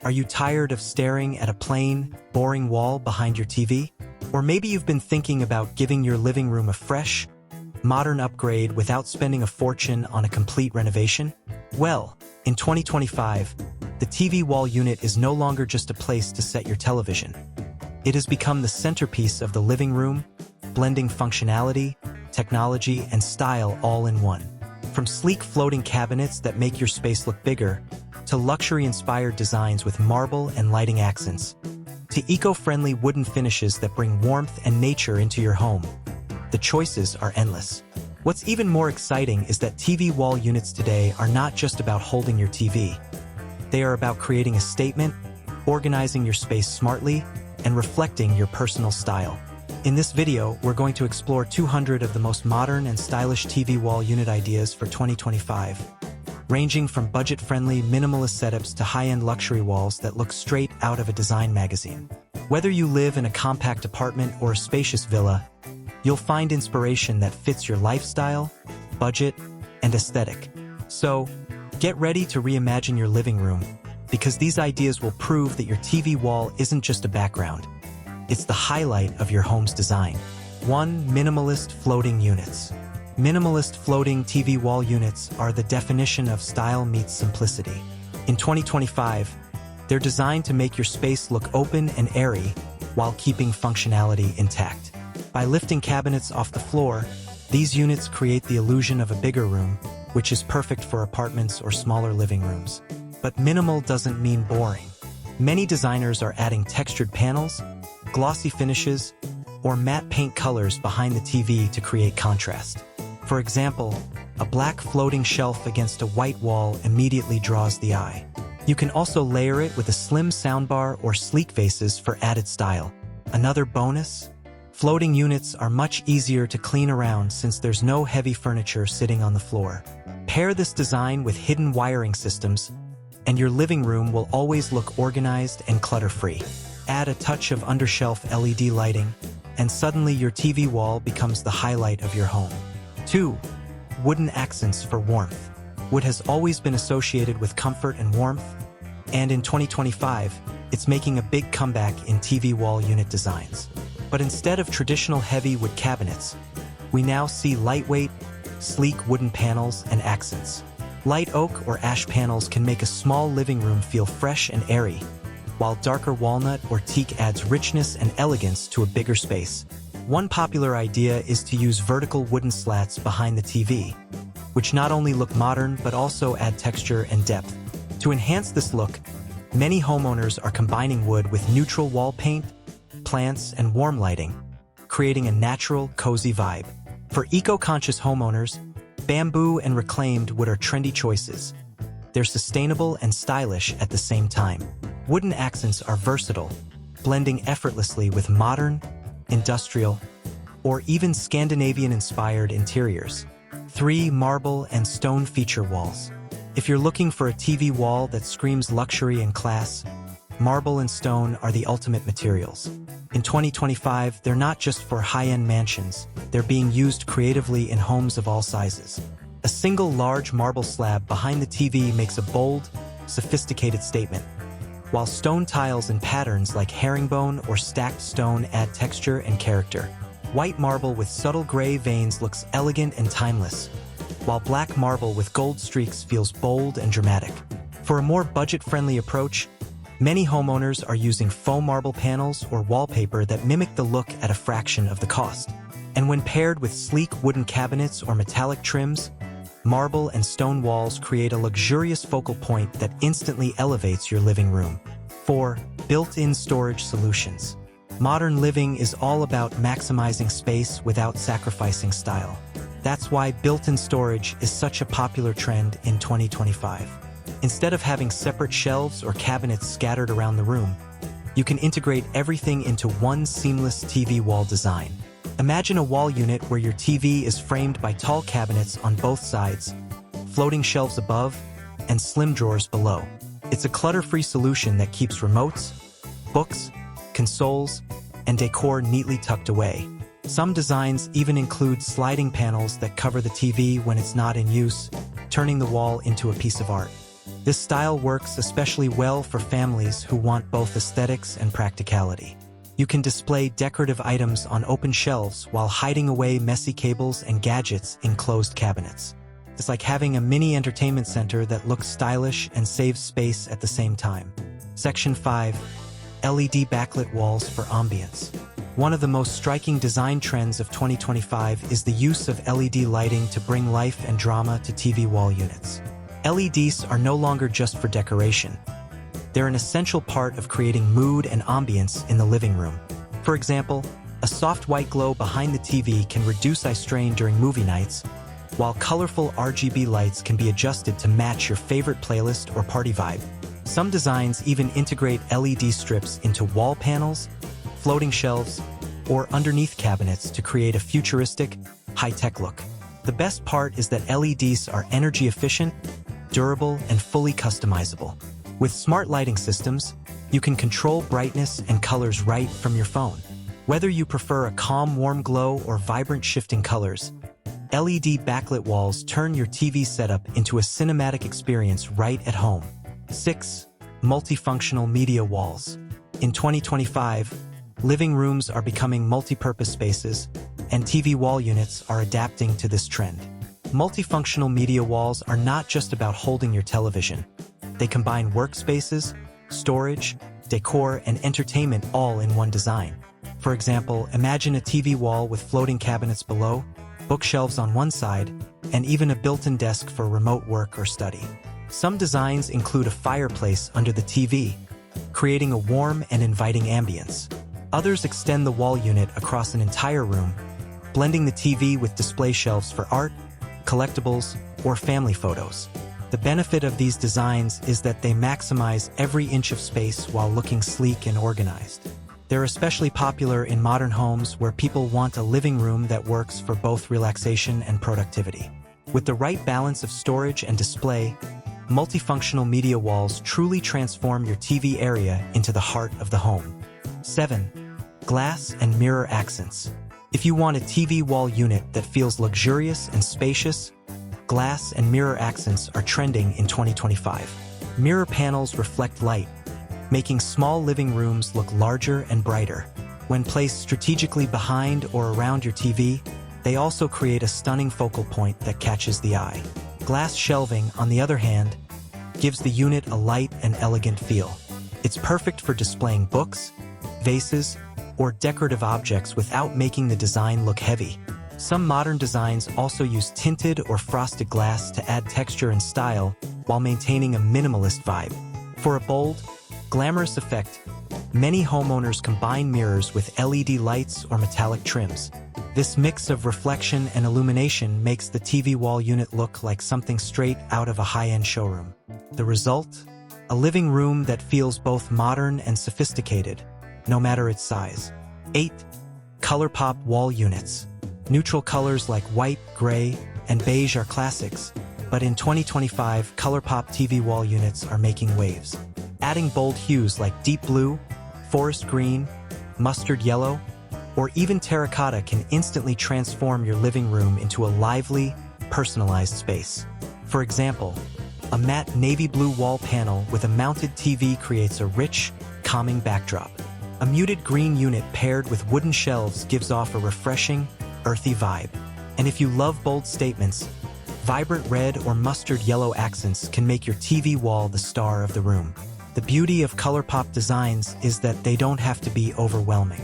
Are you tired of staring at a plain, boring wall behind your TV? Or maybe you've been thinking about giving your living room a fresh, modern upgrade without spending a fortune on a complete renovation? Well, in 2025, the TV wall unit is no longer just a place to set your television. It has become the centerpiece of the living room, blending functionality, technology, and style all in one. From sleek floating cabinets that make your space look bigger, to luxury-inspired designs with marble and lighting accents, to eco-friendly wooden finishes that bring warmth and nature into your home, the choices are endless. What's even more exciting is that TV wall units today are not just about holding your TV. They are about creating a statement, organizing your space smartly, and reflecting your personal style. In this video, we're going to explore 200 of the most modern and stylish TV wall unit ideas for 2025, ranging from budget-friendly minimalist setups to high-end luxury walls that look straight out of a design magazine. Whether you live in a compact apartment or a spacious villa, you'll find inspiration that fits your lifestyle, budget, and aesthetic. So, get ready to reimagine your living room, because these ideas will prove that your TV wall isn't just a background. It's the highlight of your home's design. 1. Minimalist floating units. Minimalist floating TV wall units are the definition of style meets simplicity. In 2025, they're designed to make your space look open and airy while keeping functionality intact. By lifting cabinets off the floor, these units create the illusion of a bigger room, which is perfect for apartments or smaller living rooms. But minimal doesn't mean boring. Many designers are adding textured panels, glossy finishes, or matte paint colors behind the TV to create contrast. For example, a black floating shelf against a white wall immediately draws the eye. You can also layer it with a slim soundbar or sleek vases for added style. Another bonus? Floating units are much easier to clean around since there's no heavy furniture sitting on the floor. Pair this design with hidden wiring systems, and your living room will always look organized and clutter-free. Add a touch of undershelf LED lighting, and suddenly your TV wall becomes the highlight of your home. 2. Wooden accents for warmth. Wood has always been associated with comfort and warmth, and in 2025, it's making a big comeback in TV wall unit designs. But instead of traditional heavy wood cabinets, we now see lightweight, sleek wooden panels and accents. Light oak or ash panels can make a small living room feel fresh and airy, while darker walnut or teak adds richness and elegance to a bigger space. One popular idea is to use vertical wooden slats behind the TV, which not only look modern but also add texture and depth. To enhance this look, many homeowners are combining wood with neutral wall paint, plants, and warm lighting, creating a natural, cozy vibe. For eco-conscious homeowners, bamboo and reclaimed wood are trendy choices. They're sustainable and stylish at the same time. Wooden accents are versatile, blending effortlessly with modern, industrial, or even Scandinavian-inspired interiors. 3. Marble and stone feature walls. If you're looking for a TV wall that screams luxury and class, marble and stone are the ultimate materials. In 2025, they're not just for high-end mansions, they're being used creatively in homes of all sizes. A single large marble slab behind the TV makes a bold, sophisticated statement, while stone tiles and patterns like herringbone or stacked stone add texture and character. White marble with subtle gray veins looks elegant and timeless, while black marble with gold streaks feels bold and dramatic. For a more budget-friendly approach, many homeowners are using faux marble panels or wallpaper that mimic the look at a fraction of the cost. And when paired with sleek wooden cabinets or metallic trims, marble and stone walls create a luxurious focal point that instantly elevates your living room. 4. Built-in storage solutions. Modern living is all about maximizing space without sacrificing style. That's why built-in storage is such a popular trend in 2025. Instead of having separate shelves or cabinets scattered around the room, you can integrate everything into one seamless TV wall design. Imagine a wall unit where your TV is framed by tall cabinets on both sides, floating shelves above, and slim drawers below. It's a clutter-free solution that keeps remotes, books, consoles, and decor neatly tucked away. Some designs even include sliding panels that cover the TV when it's not in use, turning the wall into a piece of art. This style works especially well for families who want both aesthetics and practicality. You can display decorative items on open shelves while hiding away messy cables and gadgets in closed cabinets. It's like having a mini entertainment center that looks stylish and saves space at the same time. Section 5. LED backlit walls for ambience. One of the most striking design trends of 2025 is the use of LED lighting to bring life and drama to TV wall units. LEDs are no longer just for decoration. They're an essential part of creating mood and ambience in the living room. For example, a soft white glow behind the TV can reduce eye strain during movie nights, while colorful RGB lights can be adjusted to match your favorite playlist or party vibe. Some designs even integrate LED strips into wall panels, floating shelves, or underneath cabinets to create a futuristic, high-tech look. The best part is that LEDs are energy efficient, durable, and fully customizable. With smart lighting systems, you can control brightness and colors right from your phone. Whether you prefer a calm, warm glow or vibrant shifting colors, LED backlit walls turn your TV setup into a cinematic experience right at home. 6. Multifunctional media walls. In 2025, living rooms are becoming multi-purpose spaces, and TV wall units are adapting to this trend. Multifunctional media walls are not just about holding your television. They combine workspaces, storage, decor, and entertainment all in one design. For example, imagine a TV wall with floating cabinets below, bookshelves on one side, and even a built-in desk for remote work or study. Some designs include a fireplace under the TV, creating a warm and inviting ambience. Others extend the wall unit across an entire room, blending the TV with display shelves for art, collectibles, or family photos. The benefit of these designs is that they maximize every inch of space while looking sleek and organized. They're especially popular in modern homes where people want a living room that works for both relaxation and productivity. With the right balance of storage and display, multifunctional media walls truly transform your TV area into the heart of the home. 7. Glass and mirror accents. If you want a TV wall unit that feels luxurious and spacious, glass and mirror accents are trending in 2025. Mirror panels reflect light, making small living rooms look larger and brighter. When placed strategically behind or around your TV, they also create a stunning focal point that catches the eye. Glass shelving, on the other hand, gives the unit a light and elegant feel. It's perfect for displaying books, vases, or decorative objects without making the design look heavy. Some modern designs also use tinted or frosted glass to add texture and style while maintaining a minimalist vibe. For a bold, glamorous effect, many homeowners combine mirrors with LED lights or metallic trims. This mix of reflection and illumination makes the TV wall unit look like something straight out of a high-end showroom. The result? A living room that feels both modern and sophisticated, no matter its size. 8. ColourPop wall units. Neutral colors like white, gray, and beige are classics, but in 2025, ColourPop TV wall units are making waves. Adding bold hues like deep blue, forest green, mustard yellow, or even terracotta can instantly transform your living room into a lively, personalized space. For example, a matte navy blue wall panel with a mounted TV creates a rich, calming backdrop. A muted green unit paired with wooden shelves gives off a refreshing, earthy vibe. And if you love bold statements, vibrant red or mustard yellow accents can make your TV wall the star of the room. The beauty of ColourPop designs is that they don't have to be overwhelming.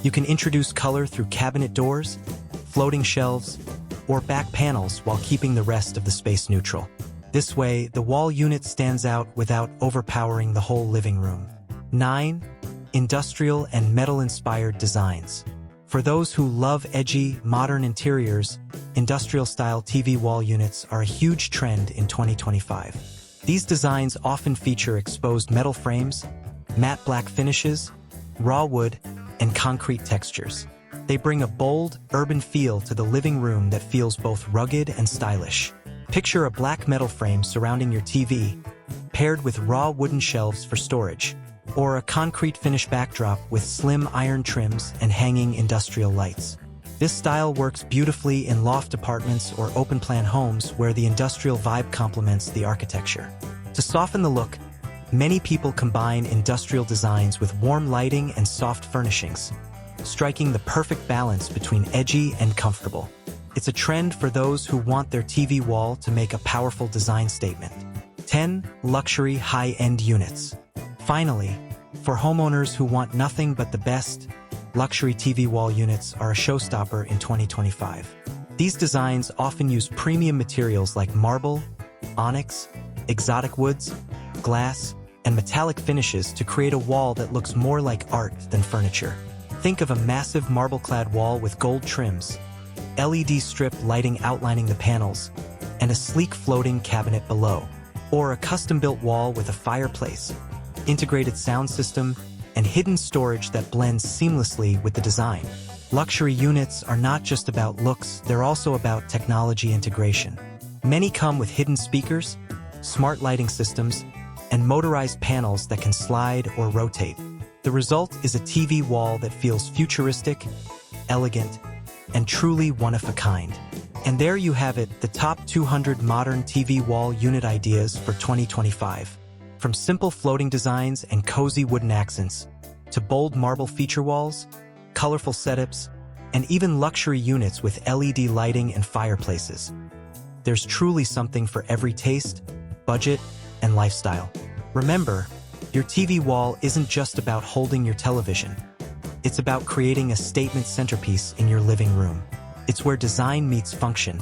You can introduce color through cabinet doors, floating shelves, or back panels while keeping the rest of the space neutral. This way, the wall unit stands out without overpowering the whole living room. 9. Industrial and metal-inspired designs. For those who love edgy, modern interiors, industrial-style TV wall units are a huge trend in 2025. These designs often feature exposed metal frames, matte black finishes, raw wood, and concrete textures. They bring a bold, urban feel to the living room that feels both rugged and stylish. Picture a black metal frame surrounding your TV, paired with raw wooden shelves for storage, or a concrete finish backdrop with slim iron trims and hanging industrial lights. This style works beautifully in loft apartments or open-plan homes where the industrial vibe complements the architecture. To soften the look, many people combine industrial designs with warm lighting and soft furnishings, striking the perfect balance between edgy and comfortable. It's a trend for those who want their TV wall to make a powerful design statement. 10. Luxury high-end units. Finally, for homeowners who want nothing but the best, luxury TV wall units are a showstopper in 2025. These designs often use premium materials like marble, onyx, exotic woods, glass, and metallic finishes to create a wall that looks more like art than furniture. Think of a massive marble-clad wall with gold trims, LED strip lighting outlining the panels, and a sleek floating cabinet below. Or a custom-built wall with a fireplace, integrated sound system, and hidden storage that blends seamlessly with the design. Luxury units are not just about looks, they're also about technology integration. Many come with hidden speakers, smart lighting systems, and motorized panels that can slide or rotate. The result is a TV wall that feels futuristic, elegant, and truly one of a kind. And there you have it, the top 200 modern TV wall unit ideas for 2025. From simple floating designs and cozy wooden accents, to bold marble feature walls, colorful setups, and even luxury units with LED lighting and fireplaces. There's truly something for every taste, budget, and lifestyle. Remember, your TV wall isn't just about holding your television. It's about creating a statement centerpiece in your living room. It's where design meets function,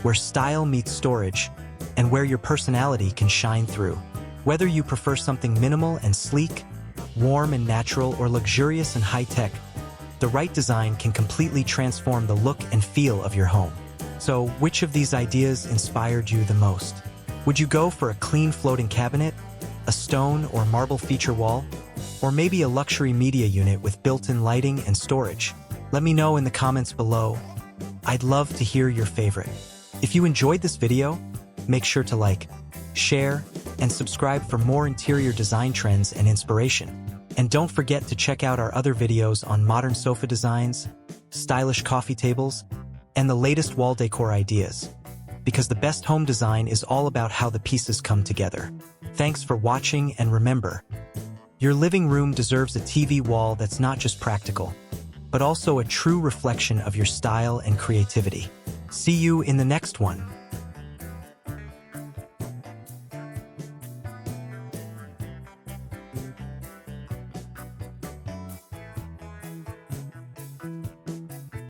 where style meets storage, and where your personality can shine through. Whether you prefer something minimal and sleek, warm and natural, or luxurious and high-tech, the right design can completely transform the look and feel of your home. So, which of these ideas inspired you the most? Would you go for a clean floating cabinet, a stone or marble feature wall, or maybe a luxury media unit with built-in lighting and storage? Let me know in the comments below. I'd love to hear your favorite. If you enjoyed this video, make sure to like, share, and subscribe for more interior design trends and inspiration. And don't forget to check out our other videos on modern sofa designs, stylish coffee tables, and the latest wall decor ideas. Because the best home design is all about how the pieces come together. Thanks for watching, and remember, your living room deserves a TV wall that's not just practical, but also a true reflection of your style and creativity. See you in the next one.